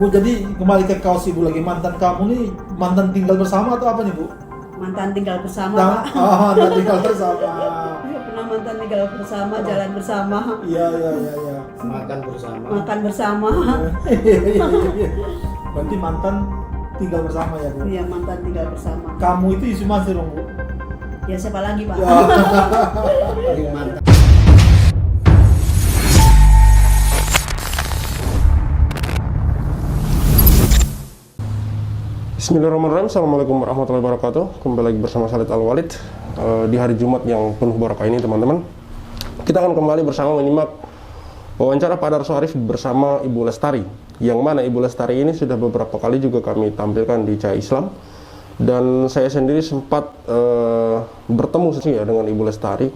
Bu, jadi kembali ke kaos Ibu lagi, mantan kamu nih mantan tinggal bersama atau apa nih Bu? Mantan tinggal bersama, Nah, Pak. mantan tinggal bersama. Iya, pernah mantan tinggal bersama, jalan bersama, Iya, iya, iya, iya. Makan bersama. makan bersama. Berarti mantan tinggal bersama ya Bu? Iya, mantan tinggal bersama. Kamu itu isu masih dong Bu? Ya siapa lagi, Pak? Ya. Paling mantan. Bismillahirrahmanirrahim. Assalamualaikum warahmatullahi wabarakatuh. Kembali lagi bersama Khalid Al-Walid di hari Jumat yang penuh barakah ini, teman-teman. Kita akan kembali bersama menyimak wawancara Pak Darso Arif bersama Ibu Lestari, yang mana Ibu Lestari ini sudah beberapa kali juga kami tampilkan di Cahaya Islam, dan saya sendiri sempat bertemu ya dengan Ibu Lestari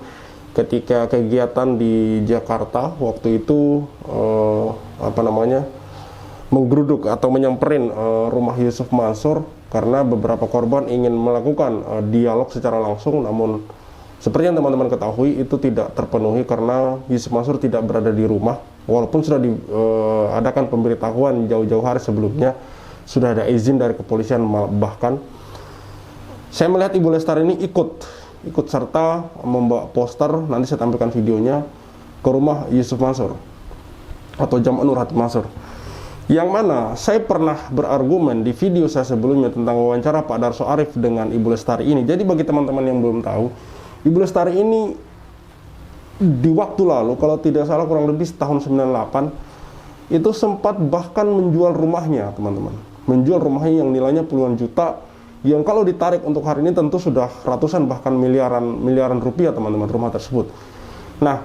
ketika kegiatan di Jakarta. Waktu itu menggeruduk atau menyamperin rumah Yusuf Mansur karena beberapa korban ingin melakukan dialog secara langsung, namun seperti yang teman-teman ketahui itu tidak terpenuhi karena Yusuf Mansur tidak berada di rumah, walaupun sudah diadakan pemberitahuan jauh-jauh hari sebelumnya, sudah ada izin dari kepolisian. Bahkan saya melihat Ibu Lestari ini ikut serta membawa poster, nanti saya tampilkan videonya, ke rumah Yusuf Mansur atau Jamaah Nur Hati Mansur. Yang mana saya pernah berargumen di video saya sebelumnya tentang wawancara Pak Darso Arif dengan Ibu Lestari ini. Jadi bagi teman-teman yang belum tahu, Ibu Lestari ini di waktu lalu, kalau tidak salah kurang lebih tahun 98, itu sempat bahkan menjual rumahnya, teman-teman. Menjual rumahnya yang nilainya puluhan juta, yang kalau ditarik untuk hari ini tentu sudah ratusan bahkan miliaran rupiah, teman-teman, rumah tersebut. Nah,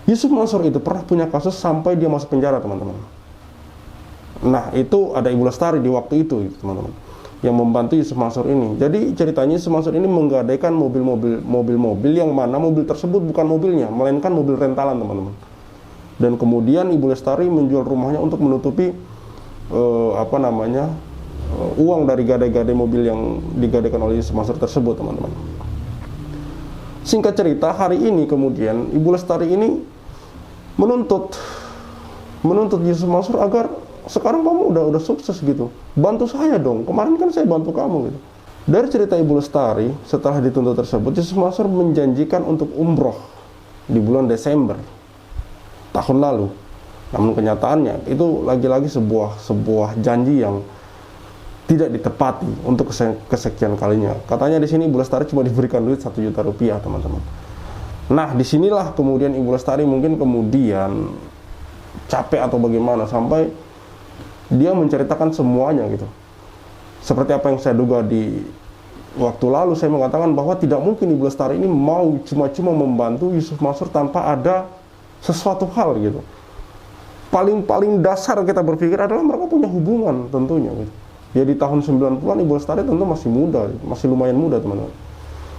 Yusuf Mansur itu pernah punya kasus sampai dia masuk penjara, teman-teman. Nah, itu ada Ibu Lestari di waktu itu, teman-teman, yang membantu Yusuf Mansur ini. Jadi ceritanya Yusuf Mansur ini menggadaikan mobil-mobil yang mana mobil tersebut bukan mobilnya, melainkan mobil rentalan, teman-teman. Dan kemudian Ibu Lestari menjual rumahnya untuk menutupi uang dari gadai-gadai mobil yang digadaikan oleh Yusuf Mansur tersebut, teman-teman. Singkat cerita, hari ini kemudian Ibu Lestari ini menuntut Yusuf Mansur agar sekarang kamu udah sukses gitu, bantu saya dong, kemarin kan saya bantu kamu gitu. Dari cerita Ibu Lestari, setelah dituntut tersebut, Yusuf Mansur menjanjikan untuk umroh di bulan Desember tahun lalu. Namun kenyataannya itu lagi-lagi sebuah janji yang tidak ditepati untuk kesekian kalinya. Katanya di sini Ibu Lestari cuma diberikan duit 1 juta rupiah, teman-teman. Nah, disinilah kemudian Ibu Lestari mungkin kemudian capek atau bagaimana sampai dia menceritakan semuanya gitu. Seperti apa yang saya duga di waktu lalu, saya mengatakan bahwa tidak mungkin Ibu Lestari ini mau cuma-cuma membantu Yusuf Mansur tanpa ada sesuatu hal gitu. Paling dasar kita berpikir adalah mereka punya hubungan tentunya gitu. Ya di tahun 90-an Ibu Lestari tentu masih muda, masih lumayan muda, teman-teman.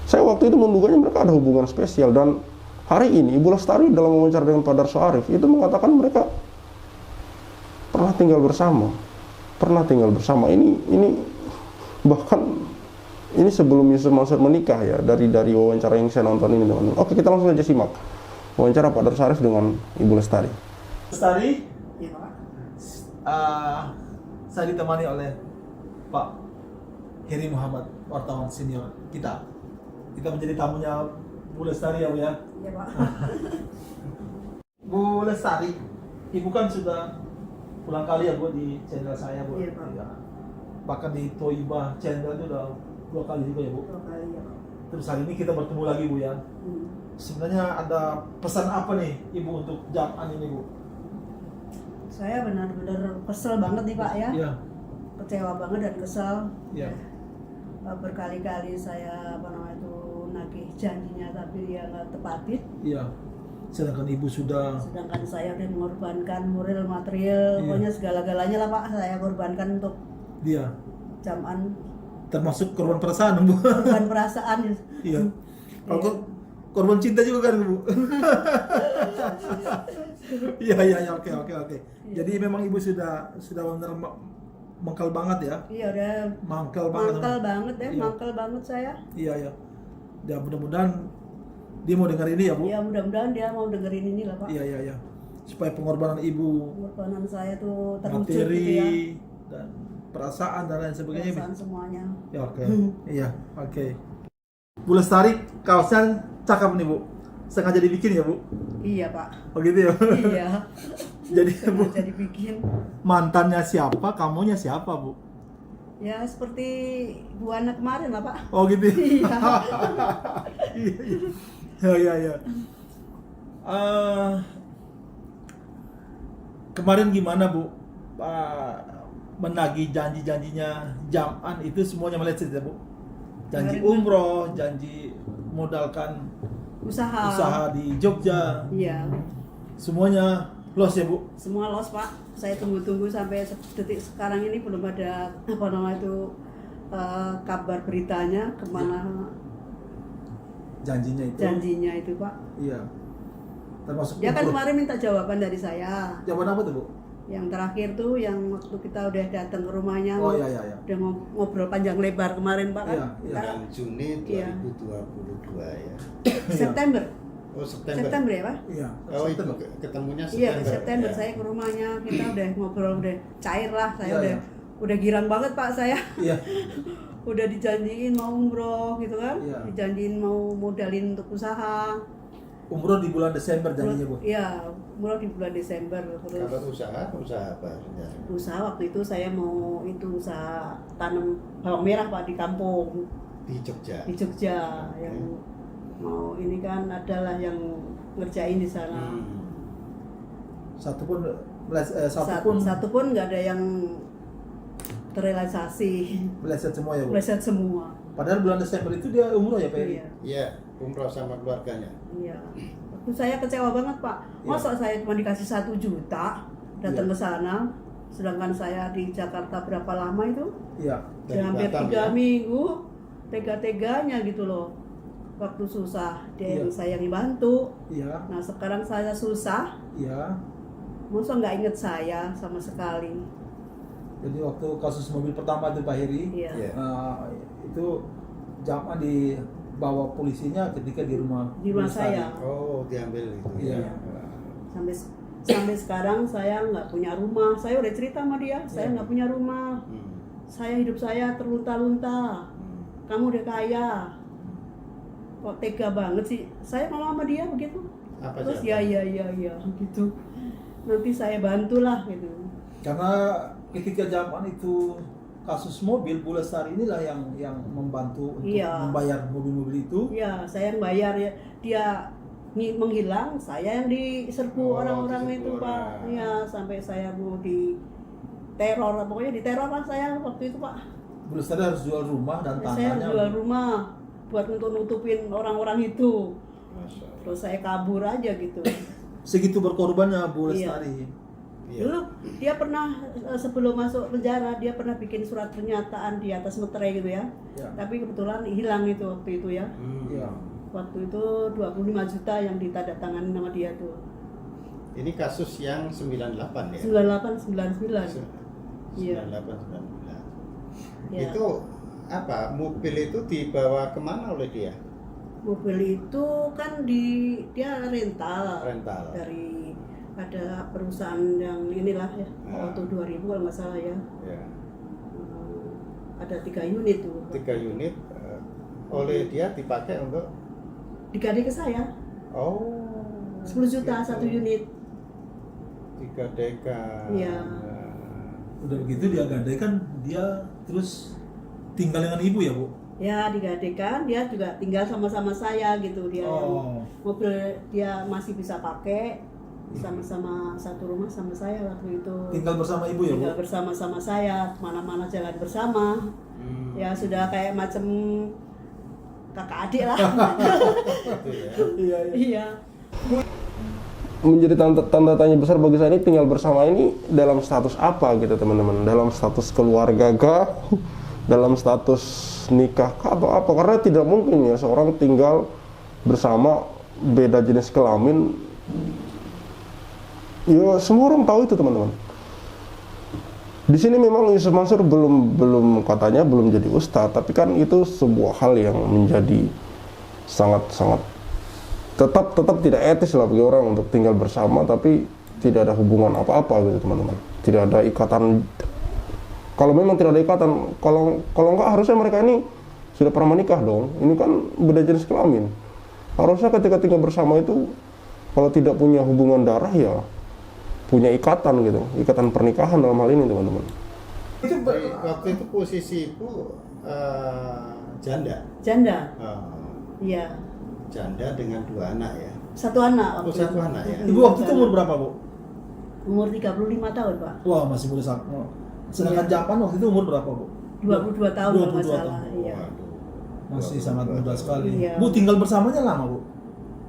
Saya waktu itu menduganya mereka ada hubungan spesial, dan hari ini Ibu Lestari dalam wawancara dengan Pak Darso Arif itu mengatakan mereka pernah tinggal bersama. Ini bahkan ini sebelum Yusuf Mansur menikah ya, dari wawancara yang saya nonton ini, teman-teman. Oke, kita langsung aja simak wawancara Pak Darso Arif dengan Ibu Lestari. Lestari, Iya, Pak. saya ditemani oleh Pak Heri Muhammad, wartawan senior kita. Kita menjadi tamunya Bu Lestari ya Bu ya. Iya, Pak. Bu Lestari, Ibu kan sudah ulang kali ya Bu di channel saya Bu. Iya, Pak. Ya. Bahkan di Toibah channel itu udah 2 kali juga ya Bu. 2 kali ya, Pak. Terus hari ini kita bertemu lagi Bu ya. Sebenarnya ada pesan apa nih Ibu untuk Jaman ini Bu? Saya benar-benar kesel banget nih, Pak ya. Iya. Kecewa banget dan kesel. Iya. Berkali-kali saya nagih janjinya tapi dia nggak tepatin. Iya. Sedangkan Ibu sudah Saya udah mengorbankan moral, material, Iya. pokoknya segala-galanya lah Pak, saya korbankan untuk dia Jaman, termasuk korban perasaan Bu. korban perasaan. Iya. Kalau korban cinta juga kan Bu. Iya, oke. Jadi memang Ibu sudah benar mangkal banget ya. Iya, udah Mangkal banget. ya, Iya. mangkal banget saya. Iya. Ya mudah-mudahan dia mau dengar ini ya Bu. Ya mudah-mudahan dia mau dengerin ini lah Pak. Iya. Supaya pengorbanan Ibu, Pengorbanan saya tuh terwujud materi, gitu ya. dan perasaan dan lain sebagainya. Perasaan semuanya. Ya oke. Iya, oke. Bu Lestari, kaosnya cakep nih Bu. Sengaja dibikin ya Bu? Iya Pak. Oh gitu ya? Iya. Jadi Bu, Sengaja dibikin. mantannya siapa, kamunya siapa Bu? Ya seperti Bu Ana kemarin lah Pak. Oh gitu ya? Iya. Iya. Kemarin gimana Bu? Menagih janji-janjinya Jam'an itu semuanya meleset ya Bu? Janji Kemarin, umroh, janji modalkan usaha di Jogja, Iya. semuanya loss ya Bu? Semua los Pak. Saya tunggu-tunggu sampai detik sekarang ini belum ada apa namanya itu kabar beritanya kemana Janjinya itu? itu Pak. Iya. Termasuk Dia kan umroh. kemarin minta jawaban dari saya. Jawaban apa tuh Bu? Yang terakhir tuh yang waktu kita udah datang ke rumahnya, Oh iya. udah ngobrol panjang lebar kemarin Pak kan. Iya. Bulan Juni Iya. 2022 ya. September. Oh September. September ya Pak? Iya. Oh itu September. ketemunya Iya September. September ya. saya ke rumahnya, kita udah ngobrol, udah cair lah, saya Iya, iya. udah girang banget Pak saya. Iya. Udah dijanjiin mau umroh gitu kan, Iya. dijanjiin mau modalin untuk usaha. Umroh di bulan Desember janjinya Bu. Iya, umroh di bulan Desember. Terus Kalau usaha apa sebenarnya? usaha waktu itu saya mau itu usaha tanam bawang merah Pak di kampung Di Jogja. di Jogja yang mau ini kan adalah yang ngerjain di sana. Satu pun Satu pun nggak ada yang terrealisasi, meleset semua ya Bu. meleset semua. Padahal bulan Desember itu dia umroh ya Pak Eri? Iya. Iya, umroh sama keluarganya. Iya. Waktu saya kecewa banget Pak. Masa saya cuma dikasih 1 juta datang Iya. ke sana, sedangkan saya di Jakarta berapa lama itu? Iya. Dari Hampir Batam, 3 ya? minggu, tega-teganya gitu loh. Waktu susah dia yang Iya. saya yang bantu. Iya. Nah sekarang saya susah, Iya. masa nggak inget saya sama sekali. Jadi waktu kasus mobil pertama itu Pak Heri, Iya. Iya. itu Jam'an dibawa polisinya ketika di rumah Di rumah Bu Lestari. saya. Oh, diambil itu. Iya. Sampai sekarang saya nggak punya rumah. Saya udah cerita sama dia, saya Iya. nggak punya rumah. Saya hidup saya terlunta-lunta. Kamu udah kaya. Kok tega banget sih? Saya ngomong sama dia begitu. Apa Terus jawabannya? ya gitu. Nanti saya bantulah gitu. Karena ketika Jam'an itu kasus mobil, Bu Lestari inilah yang membantu untuk Iya. membayar mobil-mobil itu. Ya, saya yang bayar ya. Dia menghilang, saya yang diserbu Oh, orang-orang diserbu itu Pak. orang. Iya, sampai saya mau di teror, pokoknya diteror lah saya waktu itu Pak. Bu Lestari harus jual rumah dan Saya tanahnya. jual rumah buat untuk nutupin orang-orang itu. Masya Allah. Terus saya kabur aja gitu. Segitu berkorbannya Bu Iya. Lestari. Iya. Dulu dia pernah sebelum masuk penjara dia pernah bikin surat pernyataan di atas meterai gitu ya. Ya. Tapi kebetulan hilang itu waktu itu ya. Iya. Waktu itu 25 juta yang ditandatangani sama dia tuh. Ini kasus yang 98 ya? 98 99. Iya. 98 99. Ya. Itu apa? Mobil itu dibawa kemana oleh dia? Mobil itu kan dia rental. Rental. Dari ada perusahaan yang inilah ya. Waktu 2000 kalau nggak salah ya. Ya. Ada 3 unit tuh. 3 unit oleh dia dipakai untuk Digadai ke saya. 10 juta gitu. 1 unit. 3 deka. Iya. Udah begitu dia gadaikan, dia terus tinggal dengan ibu ya Bu? Ya digadaikan, dia juga tinggal sama-sama saya gitu. Dia yang mobil dia masih bisa pakai sama-sama satu rumah sama saya waktu itu. Tinggal bersama ibu ya Bu? Tinggal bersama-sama saya, kemana-mana jalan bersama. Ya sudah kayak macam kakak adik lah. Gitu ya. Iya, iya. Iya. Menjadi tanda tanya besar bagi saya, ini tinggal bersama ini dalam status apa gitu teman-teman? Dalam status keluarga kah? Dalam status nikah kah? Atau apa? Karena tidak mungkin ya seorang tinggal bersama beda jenis kelamin. Ya semua orang tahu itu teman-teman. Di sini memang Yusuf Mansur belum katanya belum jadi ustadz, tapi kan itu sebuah hal yang menjadi sangat tetap tidak etis lah bagi orang untuk tinggal bersama tapi tidak ada hubungan apa-apa gitu teman-teman. Tidak ada ikatan Kalau memang tidak ada ikatan, kalau enggak harusnya mereka ini sudah pernah menikah dong. Ini kan beda jenis kelamin. Harusnya ketika tinggal bersama itu kalau tidak punya hubungan darah ya punya ikatan gitu, ikatan pernikahan dalam hal ini teman-teman. Itu Waktu itu posisi ibu janda. Janda. Oh, Iya. janda dengan 2 anak ya. Satu anak Oh, waktu satu itu. anak ya? Ibu waktu itu umur berapa, Bu? Umur 35 tahun, Pak. Wah, masih muda sangat. Sedangkan Japan waktu itu umur berapa, Bu? 22 tahun kalau nggak 22 salah. tahun. Iya. Waduh. Masih sangat muda sekali. Iya. Bu tinggal bersamanya lama, Bu?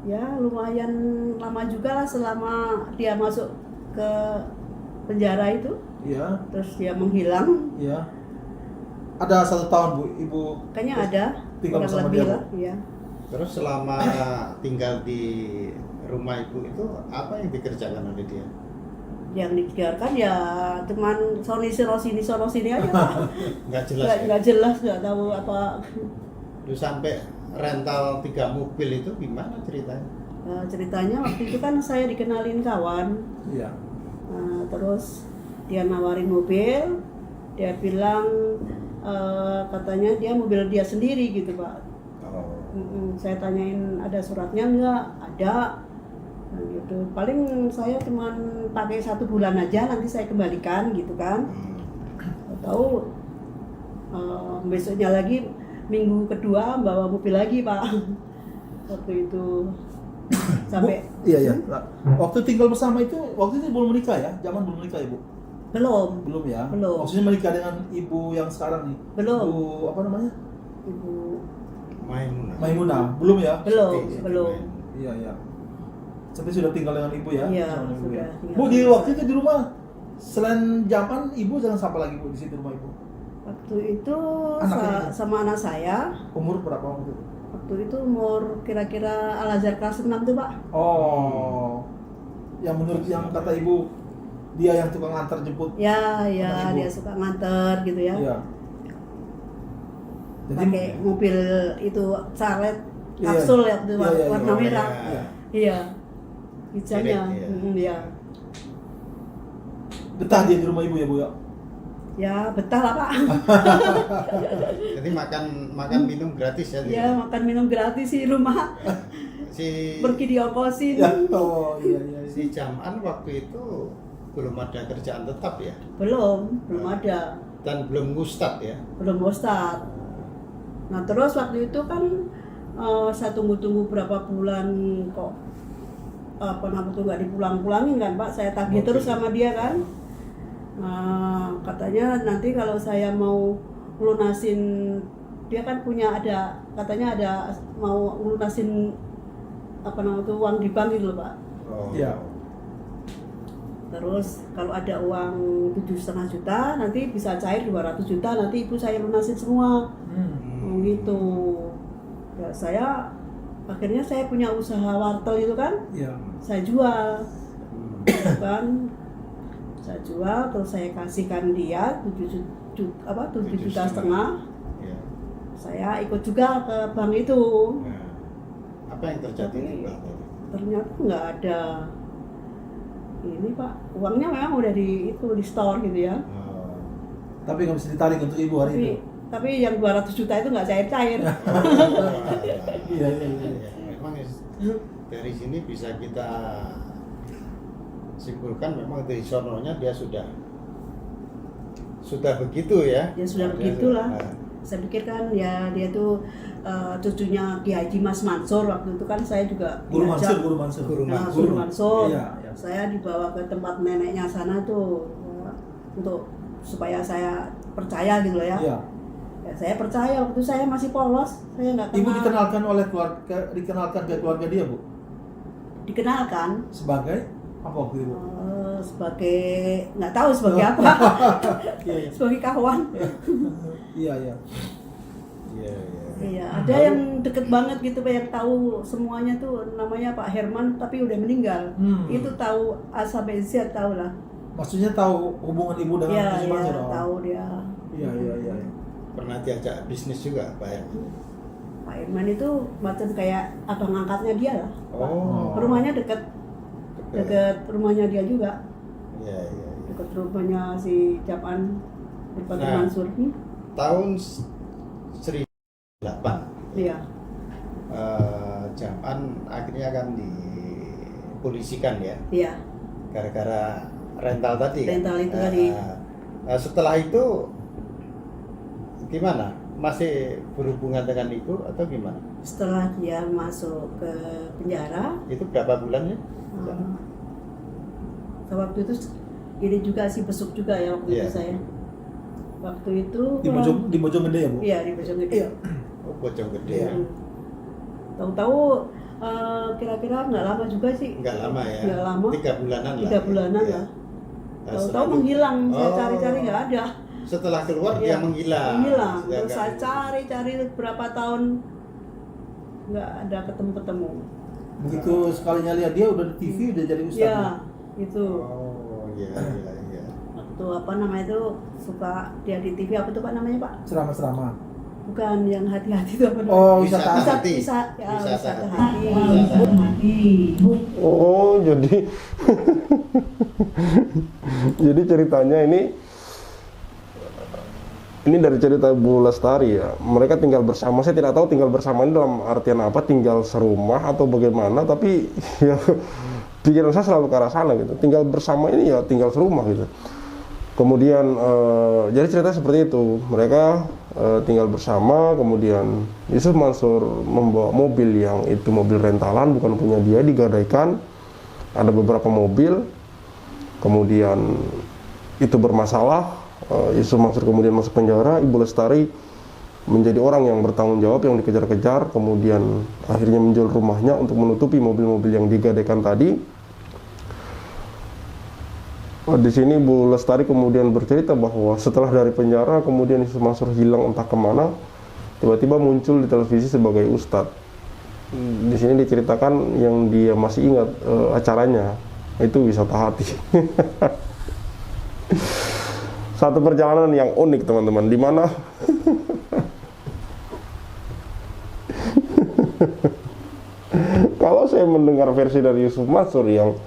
Ya, lumayan lama juga lah selama dia masuk ke penjara itu. Iya, Terus dia menghilang. iya. Ada 1 tahun, Bu, Ibu Kayaknya ada. tinggal kurang bersama lebih dia, Bu? lah. Iya. Terus selama tinggal di rumah ibu itu apa yang dikerjakan oleh dia? Yang dibiarkan ya cuman sono sini aja Pak. Nggak jelas ya? Nggak jelas, nggak tahu apa. Lu sampai rental 3 mobil itu gimana ceritanya? Ceritanya waktu itu kan saya dikenalin kawan. Iya. Terus dia nawarin mobil, dia bilang katanya dia mobil dia sendiri gitu Pak. Oh. Saya tanyain ada suratnya nggak? Ada. Nah, gitu. Paling saya cuman pakai 1 bulan aja, nanti saya kembalikan gitu kan. Tahu besoknya lagi minggu kedua bawa mobil lagi Pak. Waktu itu sampai Bu, iya. Waktu tinggal bersama itu, waktu itu belum menikah ya? Zaman belum menikah, Ibu? belum Belum ya? Belum. Maksudnya menikah dengan ibu yang sekarang nih? Belum. Ibu apa namanya? Ibu Maimunah. Belum ya? belum Siti belum. Iya, iya. Tapi sudah tinggal dengan ibu ya? Iya, Sama ibu sudah ya? tinggal Bu, di dengan waktu saya. itu di rumah selain Jaman, ibu jangan siapa lagi, Bu, di situ rumah ibu? Waktu itu Anaknya? sama anak saya. Umur berapa waktu itu? Waktu itu umur kira-kira Al-Azhar kelas 6 tuh Pak. Oh. Yang menurut yang kata ibu, dia yang tukang antar jemput. Ya, Anak ibu. dia suka nganter gitu ya. Iya. Pakai mobil itu Charlet Iya. kapsul ya, waktu itu, Iya, iya, iya. warna Oh, merah. iya. Iya. Hijaunya. Iya. Iya. Betah dia di rumah ibu ya, Bu ya? Ya, betah lah Pak. Jadi makan minum gratis ya? Ya, makan minum gratis di rumah. Si Pergi diongkosin. Ya. Oh, iya, iya. si Jaman waktu itu belum ada kerjaan tetap ya? Belum ada. Dan belum ngustad ya? Belum ustad. Nah terus waktu itu kan saya tunggu-tunggu berapa bulan kok namanya tuh nggak dipulang-pulangin kan Pak, saya tagih Oke. terus sama dia kan. Katanya nanti kalau saya mau lunasin, dia kan punya katanya ada mau lunasin uang di bank gitu loh Pak. Oh. Iya. Terus kalau ada uang 7,5 juta nanti bisa cair 200 juta, nanti ibu saya lunasin semua. Gitu. Ya saya akhirnya saya punya usaha wartel itu kan, Iya. saya jual. Kan saya jual terus saya kasihkan dia 7 juta setengah. Ya. Saya ikut juga ke bank itu. Nah, apa yang terjadi Tapi di bank tadi? ternyata nggak ada ini Pak, uangnya memang udah di store gitu ya. Oh. Tapi nggak bisa ditarik untuk ibu hari itu. Tapi yang 200 juta itu nggak cair-cair. Iya, iya, iya. Memang dari sini bisa kita simpulkan memang dari sononya dia sudah begitu ya. Ya sudah Dia begitulah. sudah- Saya pikir kan ya dia tuh cucunya Ki Haji Mas Mansur, waktu itu kan saya juga Guru diajak. Mansur, Guru Mansur. Guru Nah, Mansur. Guru Mansur. Iya, iya. Saya dibawa ke tempat neneknya sana tuh untuk supaya saya percaya gitu loh ya. Iya. Ya, saya percaya waktu itu saya masih polos, saya nggak kenal. Ibu dikenalkan oleh dikenalkan ke keluarga dia, Bu? Dikenalkan Sebagai apa waktu itu? sebagai nggak tahu sebagai apa, Iya, iya. sebagai kawan. Iya, iya. Iya, iya. Iya, ada yang deket banget gitu Pak, yang tahu semuanya tuh, namanya Pak Herman tapi udah meninggal. Itu tahu A sampai Z, tahu lah. Maksudnya tahu hubungan ibu dengan Iya, Haji iya, Mansur? Oh. tahu dia. Iya, iya, iya. Pernah diajak bisnis juga Pak ya? Pak Herman itu macam kayak abang angkatnya dia lah. Pak. Oh. Rumahnya deket rumahnya dia juga, Iya, iya, iya. deket rumahnya si Japan. Berpati Nah. Mansur. Tahun 1008 Iya. Japan akhirnya kan dipolisikan ya, Iya. gara-gara rental tadi kan? Rental itu tadi. Setelah itu gimana? Masih berhubungan dengan ibu atau gimana? Setelah dia masuk ke penjara, Itu berapa bulannya? waktu itu ini juga sih besuk juga ya waktu Iya. itu saya. Waktu itu Di Bojonggede ya, Bu? Iya, di Bojonggede. Oh, Bojonggede. Iya. Tahu-tahu kira-kira nggak lama juga sih. Nggak lama ya? Nggak lama. 3 bulanan lah. 3 bulanan ya? lah. Nah, Tahu-tahu setelah itu- menghilang, saya Oh. cari-cari nggak ada. Setelah keluar Iya, dia menghilang. Menghilang. Sudah Terus saya nggak- cari-cari berapa tahun nggak ada ketemu-ketemu. Begitu sekalinya lihat dia udah di TV udah jadi ustaz. Ya, itu. Oh, iya, iya, iya. Waktu apa namanya itu suka dia di TV apa tuh Pak namanya Pak? Ceramah-ceramah. Bukan yang hati-hati itu apa namanya? Oh, Wisata wisata. hati. Wisata Wisata hati. hati. Oh, jadi jadi ceritanya ini dari cerita Bu Lestari ya. Mereka tinggal bersama. Saya tidak tahu tinggal bersama ini dalam artian apa, tinggal serumah atau bagaimana, tapi ya pikiran saya selalu ke arah sana gitu. Tinggal bersama ini ya tinggal serumah gitu. Kemudian jadi cerita seperti itu. Mereka tinggal bersama, kemudian Yusuf Mansur membawa mobil yang itu mobil rentalan, bukan punya dia, digadaikan. Ada beberapa mobil, kemudian itu bermasalah. Yusuf Mansur kemudian masuk penjara. Ibu Lestari menjadi orang yang bertanggung jawab, yang dikejar-kejar, kemudian akhirnya menjual rumahnya untuk menutupi mobil-mobil yang digadaikan tadi. Di sini Bu Lestari kemudian bercerita bahwa setelah dari penjara kemudian Yusuf Mansur hilang entah kemana, tiba-tiba muncul di televisi sebagai ustadz. Di sini diceritakan yang dia masih ingat acaranya itu wisata hati. Satu perjalanan yang unik teman-teman, di mana kalau saya mendengar versi dari Yusuf Mansur yang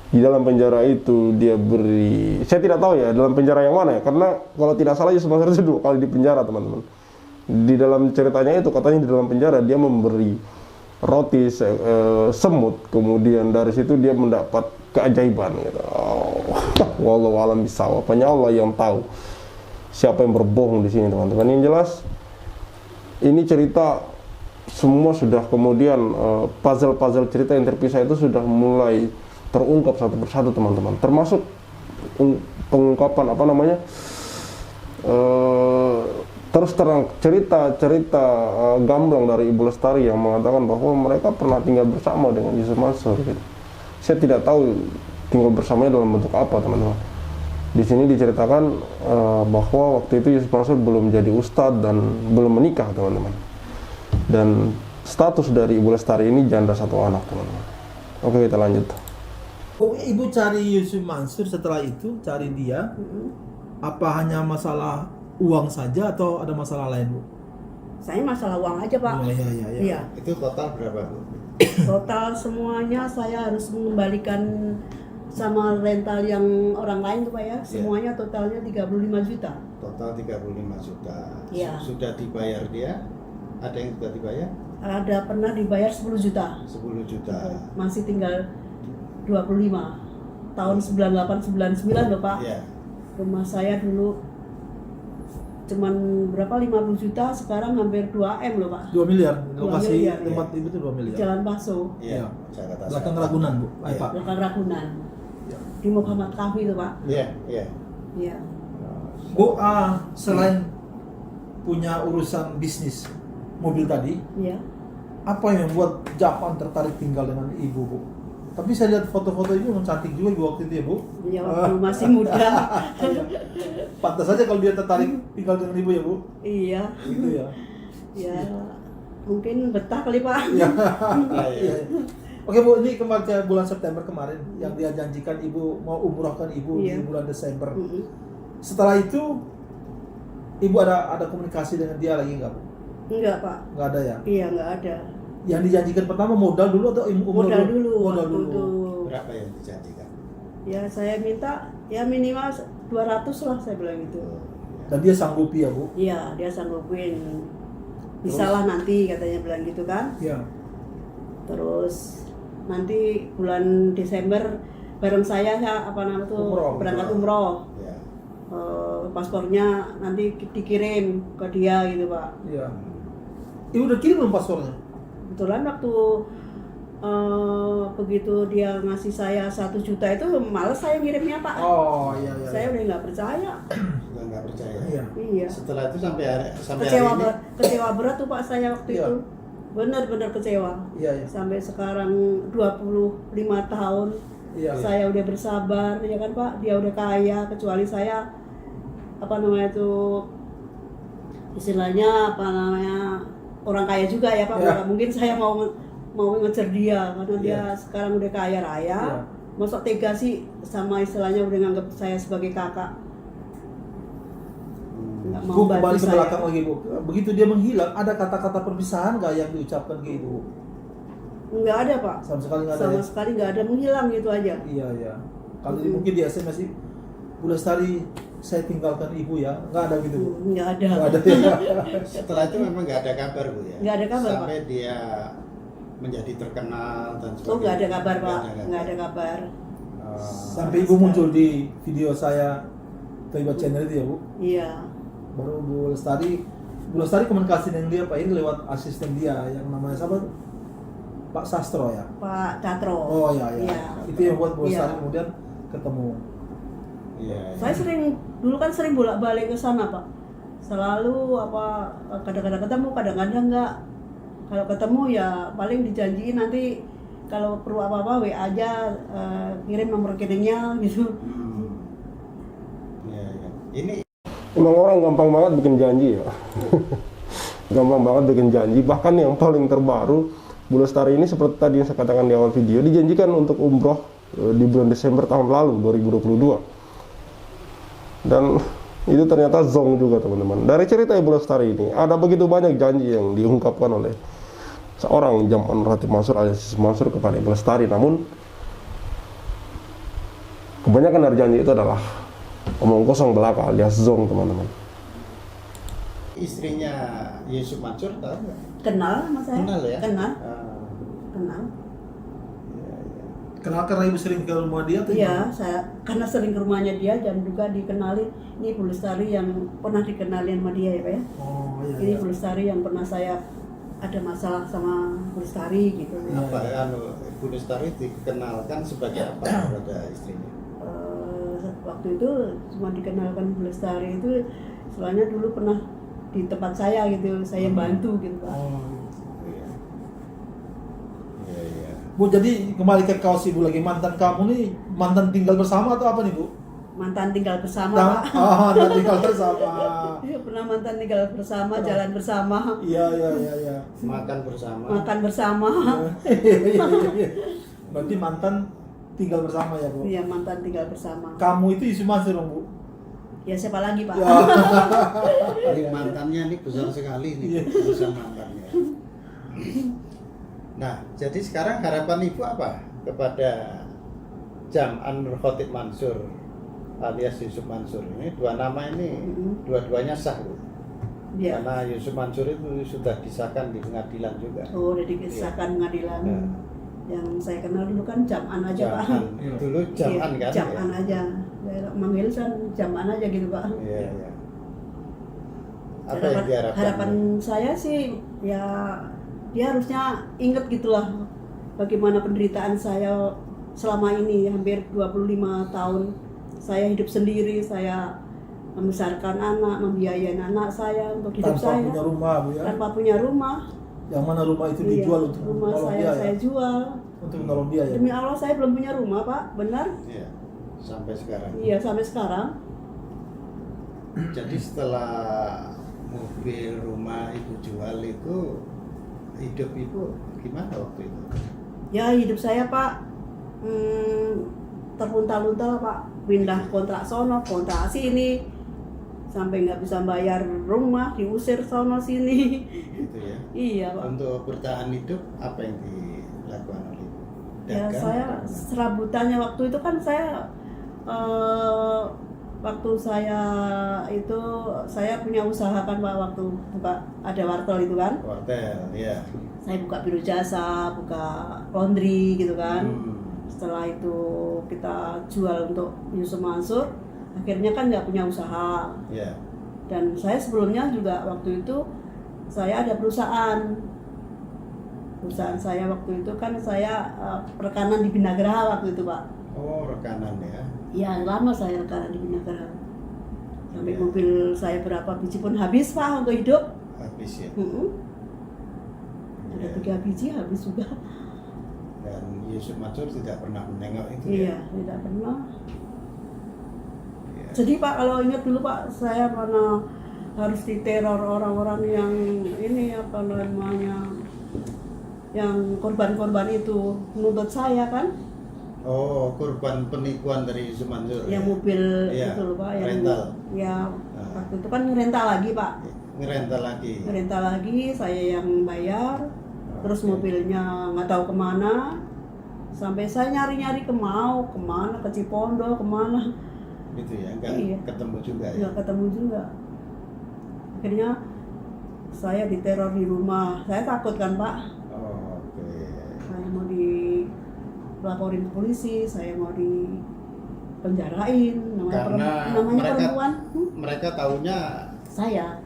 di dalam penjara itu dia beri, saya tidak tahu ya dalam penjara yang mana ya, karena kalau tidak salah Yusuf Mansur itu 2 kali di penjara teman-teman. Di dalam ceritanya itu katanya di dalam penjara dia memberi roti semut, kemudian dari situ dia mendapat keajaiban gitu. Oh, wallahu alam bisawab. Hanya Allah yang tahu siapa yang berbohong di sini teman-teman. Yang jelas ini cerita semua sudah kemudian puzzle-puzzle cerita yang terpisah itu sudah mulai terungkap satu persatu teman-teman, termasuk pengungkapan apa namanya terus terang cerita gamblang dari Ibu Lestari yang mengatakan bahwa mereka pernah tinggal bersama dengan Yusuf Mansur gitu. Saya tidak tahu tinggal bersamanya dalam bentuk apa teman-teman. Di sini diceritakan bahwa waktu itu Yusuf Mansur belum jadi ustadz dan belum menikah teman-teman. Dan status dari Ibu Lestari ini janda 1 anak teman-teman. Oke, kita lanjut. Oh, Ibu cari Yusuf Mansur setelah itu, cari dia. Apa hanya masalah uang saja atau ada masalah lain, Bu? Saya masalah uang aja Pak. Oh, iya. Iya. Itu total berapa, Bu? Total semuanya saya harus mengembalikan sama rental yang orang lain tuh Pak ya. Semuanya totalnya 35 juta. Total 35 juta. Iya. Sudah dibayar dia? Ada yang sudah dibayar? Ada pernah dibayar 10 juta. 10 juta. Masih tinggal 25. Tahun 98 99 loh Pak. Iya. Rumah saya dulu cuman berapa 50 juta, sekarang hampir 2 M loh Pak. 2 miliar. 2 Lokasi miliar, tempat Ibu itu 2 miliar. Jalan Paso, Iya. Iya. Jakarta Belakang Selatan. Ragunan, Bu. Iya. Pak. belakang Ragunan. Iya. Di Muhammad Kahwi itu Pak. Iya, iya. Iya. Bu, selain punya urusan bisnis mobil tadi, Iya. apa yang membuat Japan tertarik tinggal dengan Ibu, Bu? Tapi saya lihat foto-foto Ibu memang cantik juga Ibu waktu itu ya, Bu. Iya, waktu masih muda. Pantas saja kalau dia tertarik tinggal dengan Ibu ya, Bu. Iya. Gitu ya. Ya, mungkin betah kali Pak. Iya. Iya. Oke, Bu, ini kemarin ke bulan September kemarin yang dia janjikan Ibu mau umrohkan Ibu Iya. di bulan Desember. Mm-mm. Setelah itu Ibu ada komunikasi dengan dia lagi nggak, Bu? Enggak Pak. Nggak ada ya? Iya, enggak ada. Yang dijanjikan pertama modal dulu atau umroh Modal dulu. Modal waktu dulu. itu. Berapa yang dijanjikan? Ya saya minta ya minimal 200 lah saya bilang gitu. Ya. Dan dia sanggupi ya, Bu? Iya, dia sanggupin. Bisalah nanti katanya bilang gitu kan. Iya. Terus nanti bulan Desember bareng saya apa namanya tuh Umroh. berangkat umroh. Ya. Paspornya nanti dikirim ke dia gitu Pak. Iya. Ibu udah kirim belum paspornya? Kebetulan waktu begitu dia ngasih saya 1 juta itu males saya ngirimnya Pak. Oh iya iya. Saya udah nggak percaya. Sudah nggak percaya. Iya. Iya. Setelah itu sampai hari Kecewa, ini. kecewa berat tuh Pak saya waktu Iya. itu. Benar-benar kecewa. Iya iya. Sampai sekarang 25 tahun Iya. saya udah bersabar ya kan Pak, dia udah kaya, kecuali saya apa namanya itu istilahnya apa namanya orang kaya juga ya Pak. Iya. Nggak mungkin saya mau ngejar dia karena dia Iya. sekarang udah kaya raya. Iya. Masa tega sih sama istilahnya udah nganggap saya sebagai kakak. Nggak mau Bu, bantu kembali ke saya. belakang lagi, Bu. Begitu dia menghilang, ada kata-kata perpisahan nggak yang diucapkan ke Ibu? Nggak ada Pak. Sama sekali nggak ada Sama ya? sekali nggak ada, menghilang gitu aja. Iya, iya. Kalau mungkin di SMS sih, Bu Lestari, saya tinggalkan Ibu ya. Nggak ada gitu, Bu? Nggak ada. Nggak ada ya? Setelah itu memang nggak ada kabar Bu ya. Nggak ada kabar, sampai dia menjadi terkenal dan sebagainya. Oh nggak ada kabar Pak, Nggak nggak ada kabar. Sampai Ibu muncul di video saya Toiba Channel itu ya, Bu? Iya. Baru Bu Lestari komunikasi dengan dia, Pak, ini lewat asisten dia yang namanya siapa? Pak Sastro ya? Pak Catro. Oh iya, iya. Iya. Itu yang buat Bu Lestari Iya. kemudian ketemu. Iya. Saya dulu kan sering bolak-balik ke sana Pak. Selalu apa kadang-kadang ketemu, kadang-kadang enggak. Kalau ketemu ya paling dijanjiin nanti kalau perlu apa-apa WA aja, kirim nomor rekeningnya gitu. Iya, iya. Ini Emang orang gampang banget bikin janji ya. Gampang banget bikin janji. Bahkan yang paling terbaru, Bu Lestari ini seperti tadi yang saya katakan di awal video, dijanjikan untuk umroh di bulan Desember tahun lalu 2022. Dan itu ternyata zong juga teman-teman. Dari cerita Ibu Lestari ini ada begitu banyak janji yang diungkapkan oleh seorang Jam'an Ratib Mansur alias Yusuf Mansur kepada Ibu Lestari. Namun kebanyakan dari janji itu adalah omong kosong belaka alias zong teman-teman. istrinya Yusuf Mansur tahu nggak? Kenal sama saya? Kenal ya? Kenal. Ah, Kenal. iya, iya. Kenal karena Ibu sering ke rumah dia tuh? Iya, saya karena sering ke rumahnya dia dan juga dikenalin. Ini Bu Lestari yang pernah dikenalin sama dia ya Pak ya. Oh iya. Ini Iya. Bu Lestari yang pernah saya ada masalah sama Bu Lestari gitu. Iya. Apa Bu Lestari dikenalkan sebagai apa kepada istrinya? Waktu itu cuma dikenalkan Bu Lestari itu soalnya dulu pernah di tempat saya gitu, saya bantu gitu Pak. Oh. Iya. Iya, iya. Bu, jadi kembali ke kaos Ibu lagi, mantan kamu nih mantan tinggal bersama atau apa nih, Bu? Mantan tinggal bersama Pak. Mantan tinggal bersama. Iya, pernah mantan tinggal bersama, jalan bersama, Iya, iya, iya, iya. Makan bersama. makan bersama. Berarti mantan tinggal bersama ya, Bu? Iya, mantan tinggal bersama. Kamu itu Yusuf Mansur dong, Bu? Ya siapa lagi Pak? Ya. Ini mantannya ini besar sekali nih, urusan mantannya. Nah, jadi sekarang harapan Ibu apa kepada Jam'an Ratib Mansur alias Yusuf Mansur? Ini dua nama ini dua-duanya sah, Bu. Iya. Karena Yusuf Mansur itu sudah disahkan di pengadilan juga. Oh, udah dikisahkan pengadilan. Ya. Yang saya kenal dulu kan Jam'an aja Pak. Jam'an. Dulu Jam'an Iya, kan? Jam'an aja. Saya manggil kan Jam'an aja gitu Pak. Iya, iya. Apa yang diharapkan? Harapan saya sih ya dia harusnya inget gitulah bagaimana penderitaan saya selama ini hampir 25 tahun saya hidup sendiri, saya membesarkan anak, membiayain anak saya untuk hidup Tanpa saya punya rumah, Bu ya? tanpa punya rumah. Yang mana rumah itu Iya, dijual untuk rumah menolong saya dia saya ya? jual. Untuk menolong dia ya? Demi Allah saya belum punya rumah Pak, benar? Iya, sampai sekarang. Iya sampai sekarang. Jadi setelah mobil rumah Ibu jual itu, hidup Ibu gimana waktu itu? Ya hidup saya Pak terlunta-lunta Pak, pindah kontrak sono, kontrak sini, sampai nggak bisa bayar rumah, diusir sono sini. Gitu ya. Iya Pak. Untuk bertahan hidup apa yang dilakukan oleh Ibu? Ya Dagang saya atau gimana? serabutannya waktu itu kan saya waktu saya punya usaha kan Pak, waktu buka ada wartel itu kan. Wartel, ya. Saya buka biro jasa, buka laundry gitu kan. Hmm. Setelah itu kita jual untuk Yusuf Mansur, akhirnya kan nggak punya usaha. Ya. Dan saya sebelumnya juga waktu itu saya ada perusahaan saya waktu itu kan saya rekanan di Binagraha waktu itu Pak. Oh, rekanan ya. Iya, lama saya rekanan di Binagraha. Sampai Ya. mobil saya berapa biji pun habis Pak untuk hidup. Habis ya. Ada Ya. 3 biji habis juga. Dan Yusuf Mansur tidak pernah menengok itu Iya, ya. tidak pernah. Ya. Jadi Pak, kalau ingat dulu Pak, saya pernah harus diteror orang-orang yang ini apa namanya, yang korban-korban itu menuntut saya kan. Oh, korban penipuan dari Yusuf Mansur. Yang ya? mobil Iya, itu loh Pak, yang rental. ya Nah. waktu itu kan ngerental lagi Pak. Ngerental lagi. Ngerental lagi, saya yang bayar. Terus Oke. mobilnya nggak tahu kemana. Sampai saya nyari-nyari kemana, ke Cipondo, kemana. Gitu ya, enggak Iya. ketemu juga ya. Nggak ketemu juga. Akhirnya saya diteror di rumah. Saya takut kan Pak. Oh, oke. Saya mau dilaporin ke polisi, saya mau dipenjarain. Karena namanya mereka perempuan. mereka taunya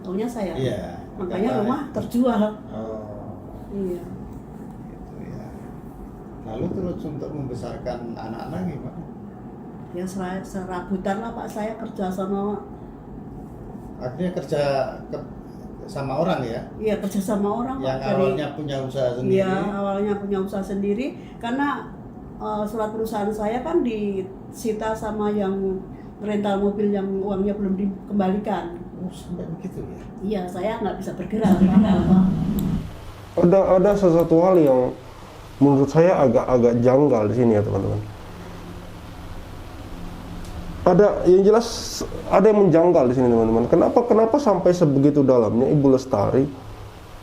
Taunya saya. iya. Makanya kata- rumah terjual. Oh, Iya. gitu ya. Lalu terus untuk membesarkan anak-anak gimana? Ya serabutan lah Pak, saya kerja sama, Akhirnya kerja sama orang ya, iya kerja sama orang yang Pak. awalnya punya usaha sendiri. Iya, awalnya punya usaha sendiri karena surat perusahaan saya kan disita sama yang rental mobil yang uangnya belum dikembalikan. Oh, sampai begitu ya. Iya, saya nggak bisa bergerak Pak. Ada sesuatu hal yang menurut saya agak janggal di sini ya teman-teman. Ada yang jelas ada yang menjanggal di sini teman-teman. Kenapa sampai sebegitu dalamnya Ibu Lestari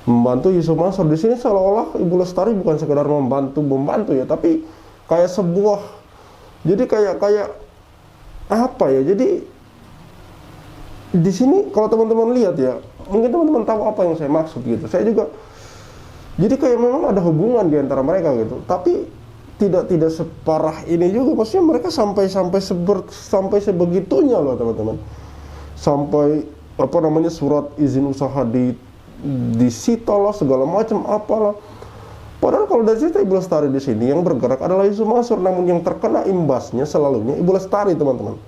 membantu Yusuf Mansur di sini, seolah-olah Ibu Lestari bukan sekedar membantu ya, tapi kayak sebuah, jadi kayak apa ya? Jadi di sini kalau teman-teman lihat ya, mungkin teman-teman tahu apa yang saya maksud gitu. Saya juga jadi kayak memang ada hubungan di antara mereka gitu, tapi tidak separah ini juga. Maksudnya mereka sampai sebegitunya loh teman-teman, sampai apa namanya surat izin usaha disita lah, segala macam apalah. Padahal kalau dari cerita Ibu Lestari di sini yang bergerak adalah Yusuf Mansur, namun yang terkena imbasnya selalunya Ibu Lestari teman-teman.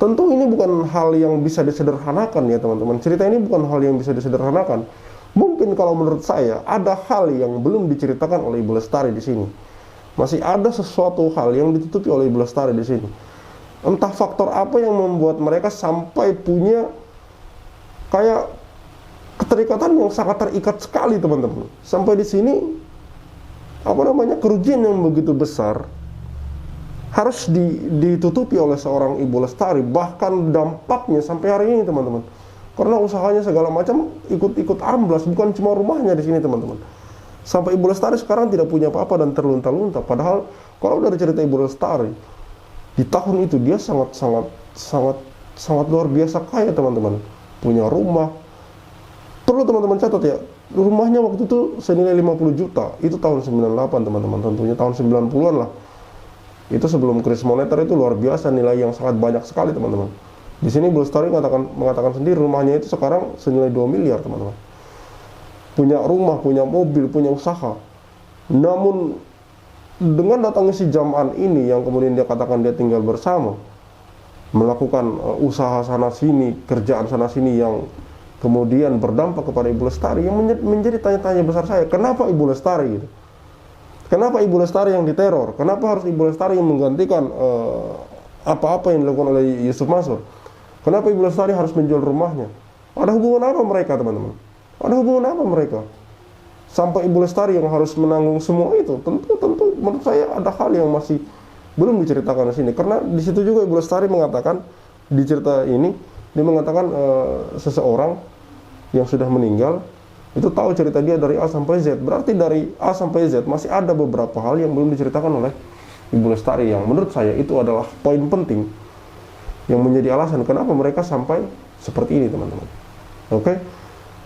Tentu ini bukan hal yang bisa disederhanakan ya teman-teman. Cerita ini bukan hal yang bisa disederhanakan. Mungkin kalau menurut saya ada hal yang belum diceritakan oleh Ibu Lestari di sini. Masih ada sesuatu hal yang ditutupi oleh Ibu Lestari di sini. Entah faktor apa yang membuat mereka sampai punya kayak keterikatan yang sangat terikat sekali teman-teman. Sampai di sini apa namanya kerugian yang begitu besar harus ditutupi oleh seorang Ibu Lestari, bahkan dampaknya sampai hari ini teman-teman. Karena usahanya segala macam ikut amblas, bukan cuma rumahnya di sini teman-teman. Sampai Ibu Lestari sekarang tidak punya apa-apa dan terlunta-lunta. Padahal kalau dari cerita Ibu Lestari, di tahun itu dia sangat luar biasa kaya teman-teman. Punya rumah. Perlu teman-teman catat ya, rumahnya waktu itu senilai 50 juta. Itu tahun 98 teman-teman, tentunya tahun 90-an lah. Itu sebelum krisis moneter, itu luar biasa, nilai yang sangat banyak sekali teman-teman. Di sini Ibu Lestari mengatakan sendiri rumahnya itu sekarang senilai 2 miliar teman-teman. Punya rumah, punya mobil, punya usaha. Namun dengan datangnya si Jam'an ini yang kemudian dia katakan dia tinggal bersama, melakukan usaha sana sini, kerjaan sana sini yang kemudian berdampak kepada Ibu Lestari, yang menjadi tanya-tanya besar saya, kenapa Ibu Lestari gitu? Kenapa Ibu Lestari yang diteror? Kenapa harus Ibu Lestari yang menggantikan apa-apa yang dilakukan oleh Yusuf Mansur? Kenapa Ibu Lestari harus menjual rumahnya? Ada hubungan apa mereka teman-teman? Ada hubungan apa mereka? Sampai Ibu Lestari yang harus menanggung semua itu? Tentu menurut saya ada hal yang masih belum diceritakan di sini. Karena di situ juga Ibu Lestari mengatakan, di cerita ini dia mengatakan seseorang yang sudah meninggal itu tahu cerita dia dari A sampai Z. Berarti dari A sampai Z masih ada beberapa hal yang belum diceritakan oleh Ibu Lestari, yang menurut saya itu adalah poin penting yang menjadi alasan kenapa mereka sampai seperti ini, teman-teman. Oke?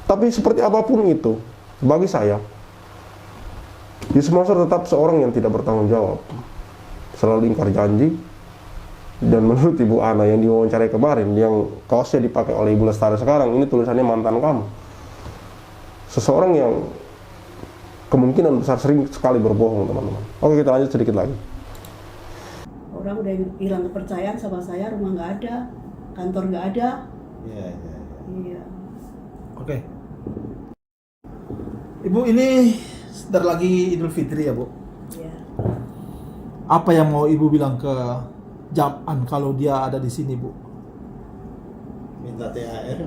Tapi seperti apapun itu, bagi saya, Yusuf Mansur tetap seorang yang tidak bertanggung jawab, selalu ingkar janji. Dan menurut Ibu Ana yang diwawancarai kemarin, yang kaosnya dipakai oleh Ibu Lestari sekarang, ini tulisannya mantan kamu. Seseorang yang kemungkinan besar sering sekali berbohong, teman-teman. Oke, kita lanjut sedikit lagi. Orang udah hilang kepercayaan sama saya, rumah nggak ada, kantor nggak ada. Iya. Iya. Oke. Ibu, ini sebentar lagi Idul Fitri ya, Bu. Iya. Apa yang mau Ibu bilang ke Jam'an kalau dia ada di sini, Bu? Minta THR.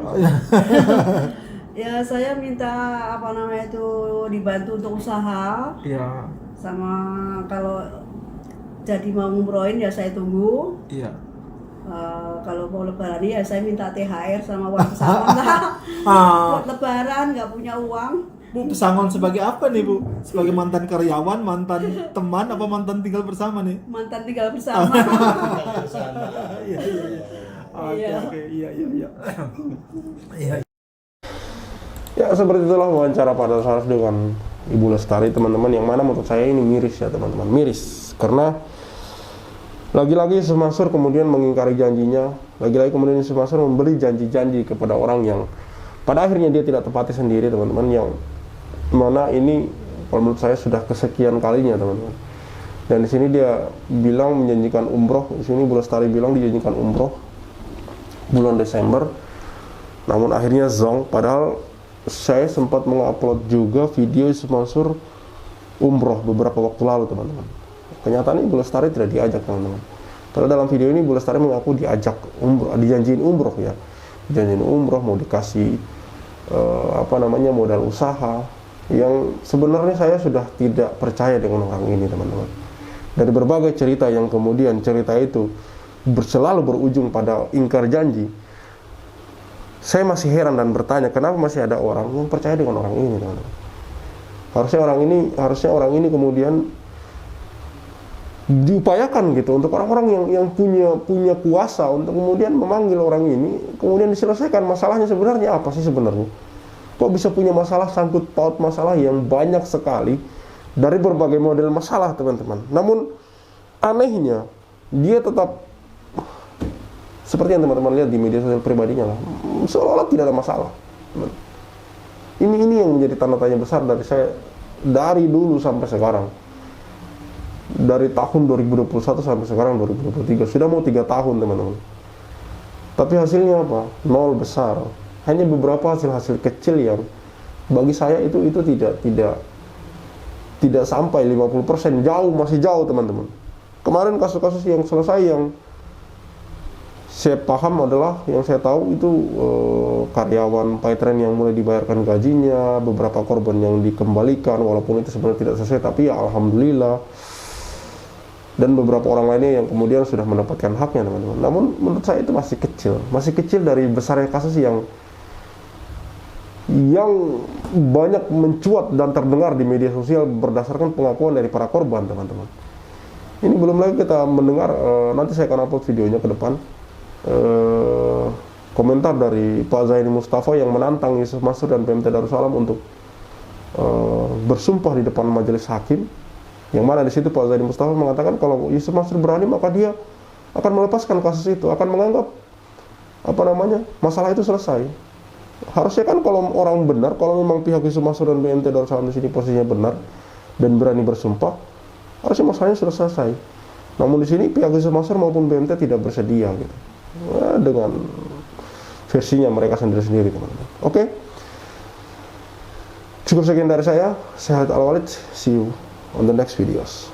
Ya saya minta dibantu untuk usaha, Iya. sama kalau jadi mau ngumrohin ya saya tunggu. Iya. Kalau mau lebaran ya saya minta THR sama uang pesangon lah. Buat lebaran nggak punya uang. Bu, pesangon sebagai apa nih, Bu? Sebagai mantan karyawan, mantan teman, apa mantan tinggal bersama nih? Mantan tinggal bersama. Iya. Oke, iya. Iya. Ya, seperti itulah wawancara pada saat dengan Ibu Lestari, teman-teman, yang mana menurut saya ini miris ya, teman-teman. Miris, karena lagi-lagi Yusuf Mansur kemudian mengingkari janjinya. Lagi-lagi kemudian Yusuf Mansur memberi janji-janji kepada orang yang pada akhirnya dia tidak tepati sendiri, teman-teman. Yang mana ini kalau menurut saya sudah kesekian kalinya, teman-teman. Dan di sini dia bilang menjanjikan umroh. Di sini Bu Lestari bilang dijanjikan umroh bulan Desember. Namun akhirnya zong. Padahal saya sempat mengupload juga video Yusuf Mansur umroh beberapa waktu lalu, teman-teman. Kenyataannya Bu Lestari tidak diajak, teman-teman. Padahal dalam video ini Bu Lestari mengaku diajak umroh, dijanjiin umroh ya. Dijanjiin umroh, mau dikasih modal usaha. Yang sebenarnya saya sudah tidak percaya dengan orang ini, teman-teman. Dari berbagai cerita yang kemudian cerita itu selalu berujung pada ingkar janji, saya masih heran dan bertanya kenapa masih ada orang yang percaya dengan orang ini, teman-teman. Harusnya orang ini kemudian diupayakan gitu untuk orang-orang yang punya kuasa untuk kemudian memanggil orang ini, kemudian diselesaikan masalahnya sebenarnya apa sih sebenarnya. Kok bisa punya masalah, sangkut paut masalah yang banyak sekali dari berbagai model masalah, teman-teman. Namun anehnya dia tetap seperti yang teman-teman lihat di media sosial pribadinya lah, seolah-olah tidak ada masalah. Ini yang menjadi tanda tanya besar dari saya dari dulu sampai sekarang. Dari tahun 2021 sampai sekarang 2023, sudah mau 3 tahun, teman-teman. Tapi hasilnya apa? Nol besar. Hanya beberapa hasil-hasil kecil yang bagi saya itu tidak sampai 50%, masih jauh, teman-teman. Kemarin kasus-kasus yang selesai yang saya paham adalah, yang saya tahu itu karyawan Paytren yang mulai dibayarkan gajinya, beberapa korban yang dikembalikan walaupun itu sebenarnya tidak selesai, tapi ya alhamdulillah. Dan beberapa orang lainnya yang kemudian sudah mendapatkan haknya, teman-teman. Namun menurut saya itu masih kecil dari besarnya kasus yang banyak mencuat dan terdengar di media sosial berdasarkan pengakuan dari para korban, teman-teman. Ini belum lagi kita mendengar, nanti saya akan upload videonya ke depan, komentar dari Pak Zaini Mustafa yang menantang Yusuf Mansur dan PMT Darussalam untuk bersumpah di depan majelis hakim, yang mana di situ Pak Zaini Mustafa mengatakan kalau Yusuf Mansur berani maka dia akan melepaskan kasus itu, akan menganggap masalah itu selesai. Harusnya kan kalau orang benar, kalau memang pihak Yusuf Mansur dan PMT Darussalam di sini posisinya benar dan berani bersumpah, harusnya masalahnya sudah selesai. Namun di sini pihak Yusuf Mansur maupun PMT tidak bersedia gitu. Dengan versinya mereka sendiri-sendiri, teman-teman. Oke. Cukup sekian dari saya. Saya Khalid Al-Walid. See you on the next videos.